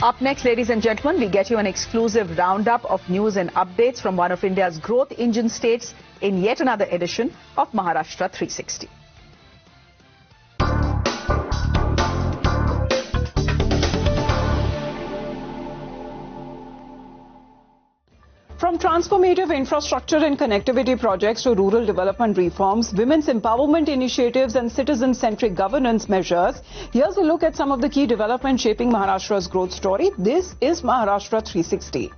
Up next, ladies and gentlemen, we get you an exclusive roundup of news and updates from one of India's growth engine states in yet another edition of Maharashtra 360. From transformative infrastructure and connectivity projects to rural development reforms, women's empowerment initiatives and citizen-centric governance measures, here's a look at some of the key developments shaping Maharashtra's growth story. This is Maharashtra 360.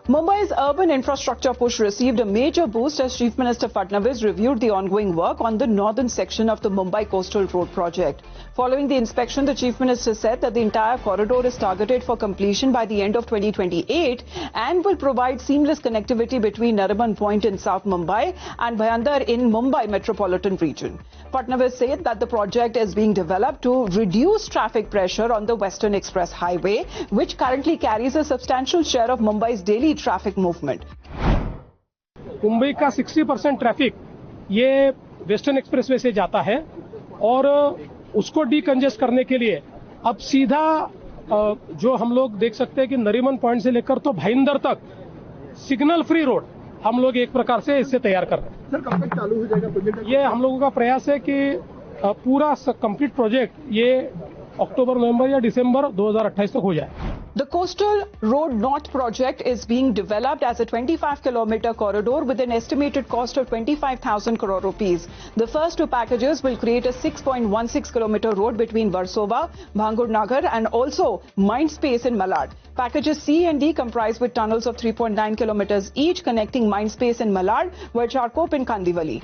Mumbai's urban infrastructure push received a major boost as Chief Minister Fadnavis reviewed the ongoing work on the northern section of the Mumbai Coastal Road project. Following the inspection, the Chief Minister said that the entire corridor is targeted for completion by the end of 2028 and will provide seamless connectivity between Nariman Point in South Mumbai and Bhayandar in Mumbai metropolitan region. Fadnavis said that the project is being developed to reduce traffic pressure on the Western Express Highway, which currently carries a substantial share of Mumbai's daily traffic movement. Mumbai का 60% traffic ये western expressway से जाता है और उसको decongest करने के लिए अब सीधा जो हम लोग देख सकते हैं कि नरीमन पॉइंट से लेकर तो भाईंदर तक सिग्नल फ्री रोड हम लोग एक प्रकार से इससे तैयार कर रहे हैं। सर कब तक चालू हो जाएगा प्रोजेक्ट? ये हम लोगों का प्रयास है कि पूरा कंप्लीट प्रोजेक्ट ये अक्टूबर, नवंबर या दिसंबर 2028 तक हो जाए। The Coastal Road North project is being developed as a 25-kilometer corridor with an estimated cost of 25,000 crore rupees. The first two packages will create a 6.16-kilometer road between Versova, Bhangur Nagar and also Mindspace in Malad. Packages C and D comprise with tunnels of 3.9 kilometers each connecting Mindspace in Malad with Charkop in Kandivali.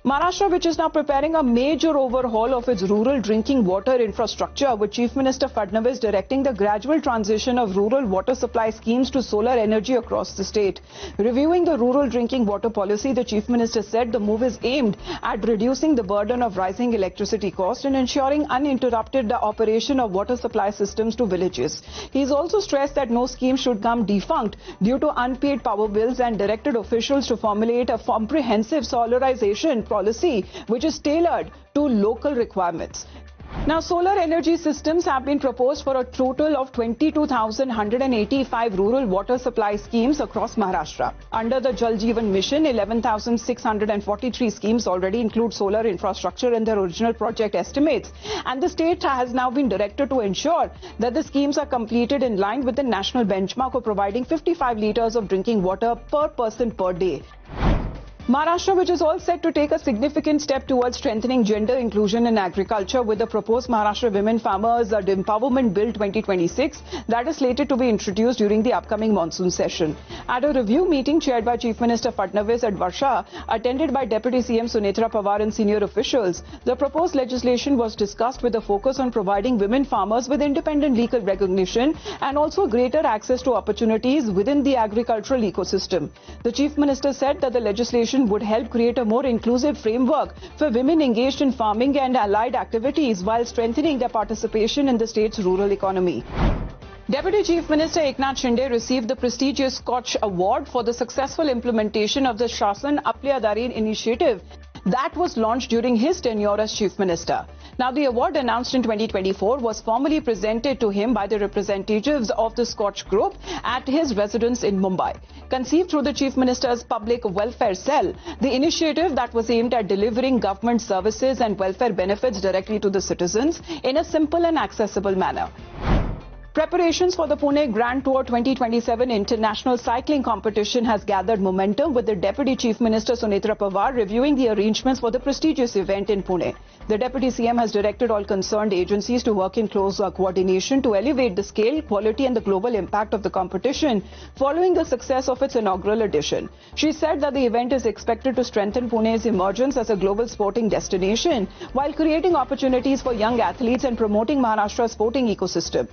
Maharashtra, which is now preparing a major overhaul of its rural drinking water infrastructure, with Chief Minister Fadnavis directing the gradual transition of rural water supply schemes to solar energy across the state. Reviewing the rural drinking water policy, the Chief Minister said the move is aimed at reducing the burden of rising electricity costs and ensuring uninterrupted operation of water supply systems to villages. He has also stressed that no scheme should come defunct due to unpaid power bills and directed officials to formulate a comprehensive solarization policy which is tailored to local requirements. Now, solar energy systems have been proposed for a total of 22,185 rural water supply schemes across Maharashtra. Under the Jal Jeevan Mission, 11,643 schemes already include solar infrastructure in their original project estimates, and the state has now been directed to ensure that the schemes are completed in line with the national benchmark of providing 55 liters of drinking water per person per day. Maharashtra, which is all set to take a significant step towards strengthening gender inclusion in agriculture with the proposed Maharashtra Women Farmers Empowerment Bill 2026 that is slated to be introduced during the upcoming monsoon session. At a review meeting chaired by Chief Minister Fadnavis at Varsha, attended by Deputy CM Sunetra Pawar and senior officials, the proposed legislation was discussed with a focus on providing women farmers with independent legal recognition and also greater access to opportunities within the agricultural ecosystem. The Chief Minister said that the legislation would help create a more inclusive framework for women engaged in farming and allied activities while strengthening their participation in the state's rural economy. Deputy Chief Minister Eknath Shinde received the prestigious Scotch Award for the successful implementation of the Shasan Apल्या Darin initiative that was launched during his tenure as Chief Minister. Now, the award announced in 2024 was formally presented to him by the representatives of the Scotch Group at his residence in Mumbai. Conceived through the Chief Minister's Public Welfare Cell, the initiative that was aimed at delivering government services and welfare benefits directly to the citizens in a simple and accessible manner. Preparations for the Pune Grand Tour 2027 International Cycling Competition has gathered momentum with the Deputy Chief Minister Sunetra Pawar reviewing the arrangements for the prestigious event in Pune. The Deputy CM has directed all concerned agencies to work in close coordination to elevate the scale, quality and the global impact of the competition following the success of its inaugural edition. She said that the event is expected to strengthen Pune's emergence as a global sporting destination while creating opportunities for young athletes and promoting Maharashtra's sporting ecosystem.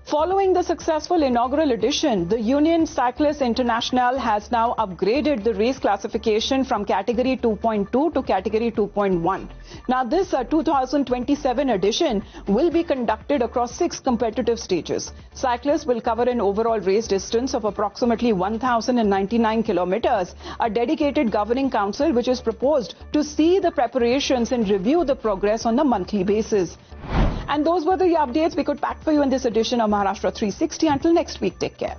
Following the successful inaugural edition, the Union Cyclists International has now upgraded the race classification from Category 2.2 to Category 2.1. Now, this 2027 edition will be conducted across 6 competitive stages. Cyclists will cover an overall race distance of approximately 1,099 kilometers. A dedicated governing council which is proposed to see the preparations and review the progress on a monthly basis. And those were the updates we could pack for you in this edition of Maharashtra 360. Until next week, take care.